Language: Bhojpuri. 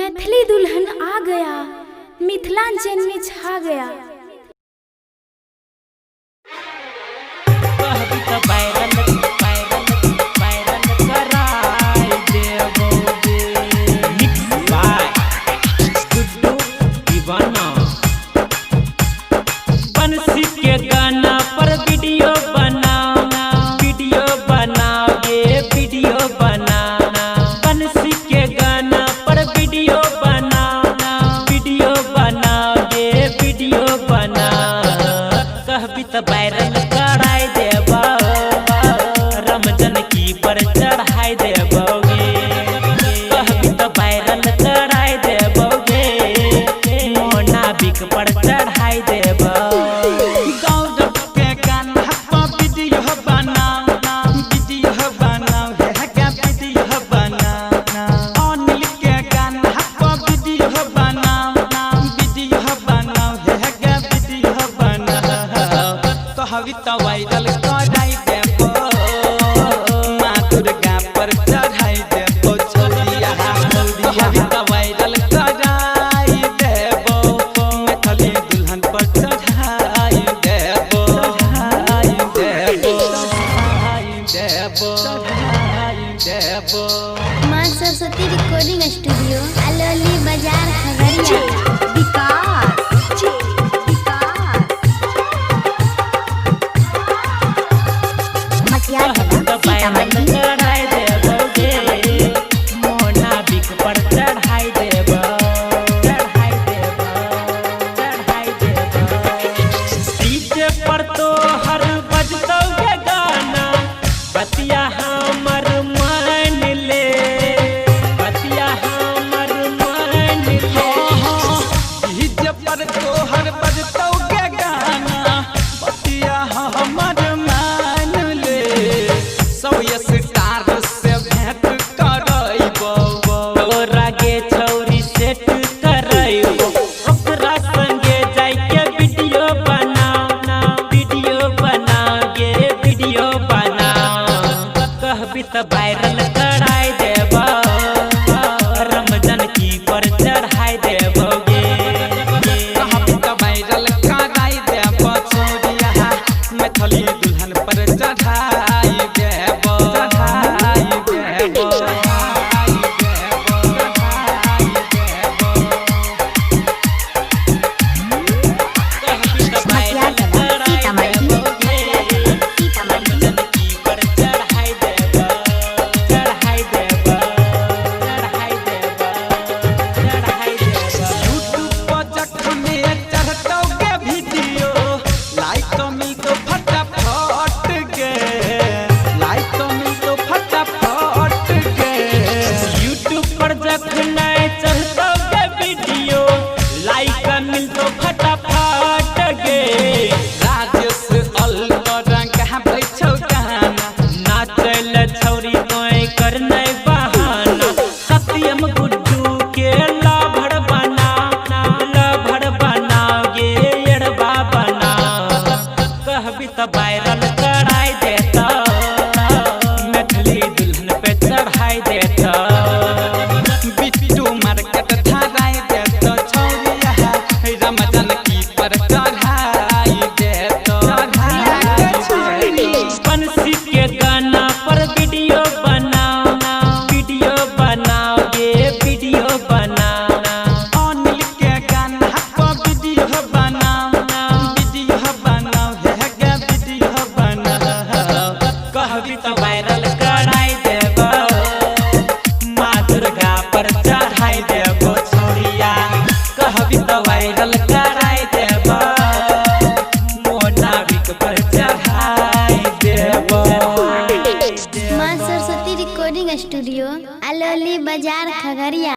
मैथिली दुल्हन आ गया, मिथिलांचल में छा गया। बंसी के गाना पर वीडियो बनाओगे वीडियो बनाना। बंसी के गाना पर वीडियो बनाओगे वीडियो बना। कहबी तो वायरल कराई देबो, रमजन की पर चढ़ाई देबोगे। कहबी तो वायरल कराई देबोगे, मोनाबिक पर चढ़ाई देबो। वायरल कराई देबो, माँ दुर्गा पर चढ़ाई देबो छोरिया छोरिया। वायरल कराई देबो, मैथिली दुल्हन पर चढ़ाई देबो देबो। माँ सरस्वती रिकॉर्डिंग स्टूडियो, अलौली बाजार, खगड़िया। मोनाबिक पर चढ़ाई देबो, डीजे पर तो हर बजतौ के गाना। बतिया हमर मान ले, बतिया हमर मान ले। डीजे पर तो हर बजतौ के गाना, बतिया हमर मान ले। सौय स्टार से भेंट करैबो, तोरा गे छौरी सेट करैबो। ओकरा संगे जाइके वीडियो बनाओगे वीडियो बना। कहबी तो वायरल कराई देबो, रमजन की पर चढ़ाई देबोगे। कहबी तो वायरल कराई देबो छोरिया, मैथिली दुल्हन पर चढ़ाई देबो। वायरल